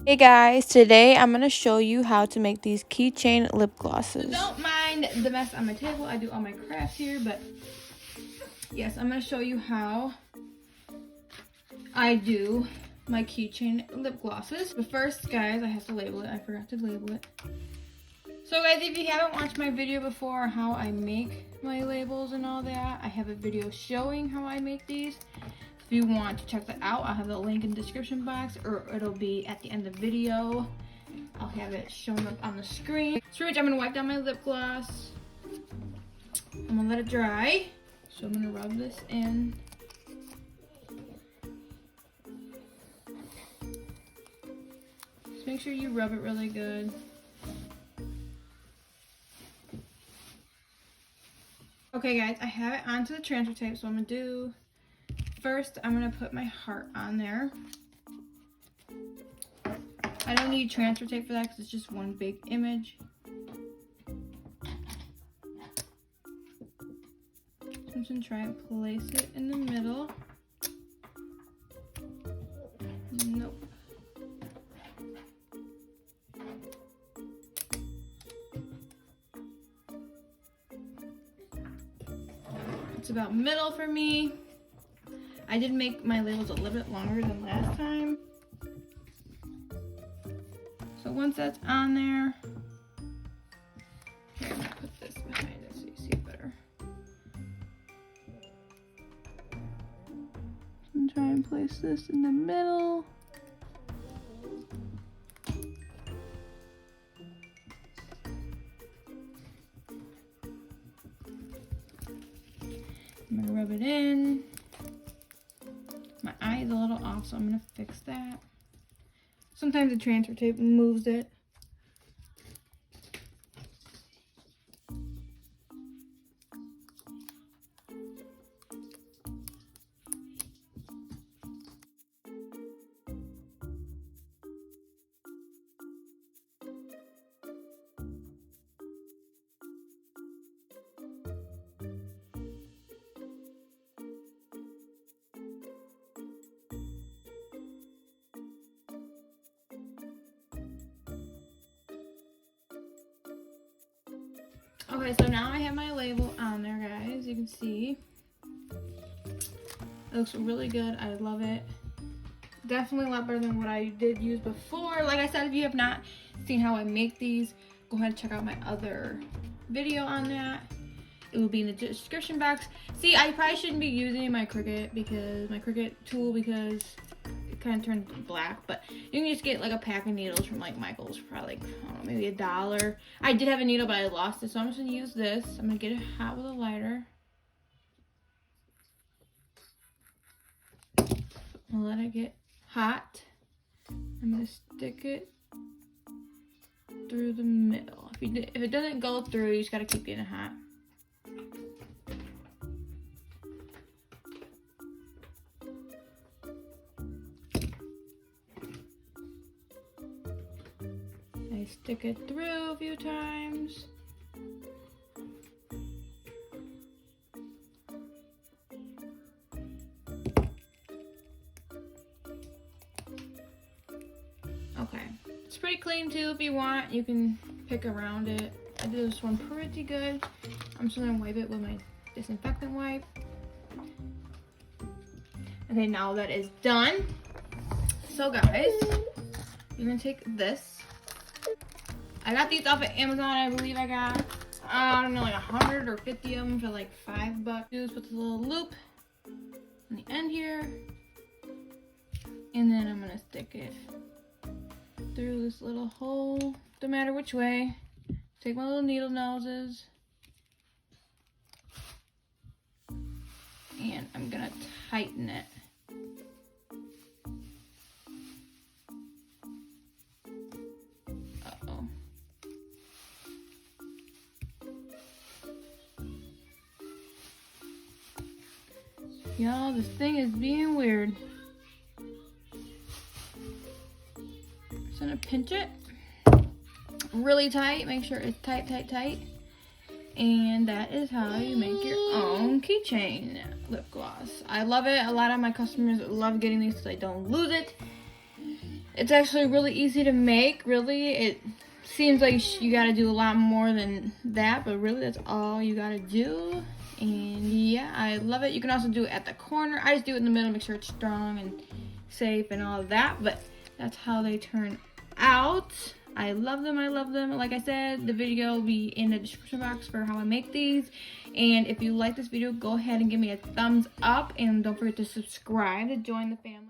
Hey guys, today I'm going to show you how to make these keychain lip glosses. So don't mind the mess on my table. I do all my crafts here, but yes, I'm going to show you how I do my keychain lip glosses. But first, guys, I have to label it. I forgot to label it. So guys, if you haven't watched my video before on how I make my labels and all that, I have a video showing how I make these. If you want to check that out, I'll have the link in the description box, or it'll be at the end of the video. I'll have it shown up on the screen. So I'm gonna wipe down my lip gloss. I'm gonna let it dry. So I'm gonna rub this in. Just make sure you rub it really good. Okay guys, I have it onto the transfer tape, so I'm gonna do, first I'm gonna put my heart on there. I don't need transfer tape for that because it's just one big image. I'm just gonna try and place it in the middle. Nope. It's about middle for me. I did make my labels a little bit longer than last time. So once that's on there, here, I'm gonna put this behind it so you see it better. And try and place this in the middle. I'm gonna rub it in. My eye is a little off, so I'm gonna fix that. Sometimes the transfer tape moves it. Okay, so now I have my label on there, guys. You can see it looks really good. I love it. Definitely a lot better than what I did use before. Like I said, if you have not seen how I make these, go ahead and check out my other video on that. It will be in the description box. See, I probably shouldn't be using my Cricut tool because it kind of turns black, but you can just get like a pack of needles from like Michael's for probably like, I don't know, maybe $1. I did have a needle, but I lost it, so I'm just gonna use this. I'm gonna get it hot with a lighter. I'll let it get hot. I'm gonna stick it through the middle. If it doesn't go through, you just gotta keep getting it hot. I stick it through a few times. Okay, it's pretty clean too. If you want, you can pick around it. I did this one pretty good. I'm just gonna wipe it with my disinfectant wipe. Okay, now that is done. So guys, you're gonna take this. I got these off of Amazon. I believe I got, I don't know, like 100 or 50 of them for like $5. Just put this little loop on the end here. And then I'm gonna stick it through this little hole, no matter which way. Take my little needle noses. And I'm gonna tighten it. Uh-oh. Y'all, this thing is being weird. Just gonna pinch it really tight. Make sure it's tight, tight, tight. And that is how you make your own keychain lip gloss. I love it. A lot of my customers love getting these because I don't lose it. It's actually really easy to make. Really, it seems like you gotta do a lot more than that, but really that's all you gotta do. And yeah, I love it. You can also do it at the corner. I just do it in the middle, make sure it's strong and safe and all of that, but that's how they turn out. I love them. I love them. Like I said, the video will be in the description box for how I make these. And if you like this video, go ahead and give me a thumbs up, and don't forget to subscribe to join the family.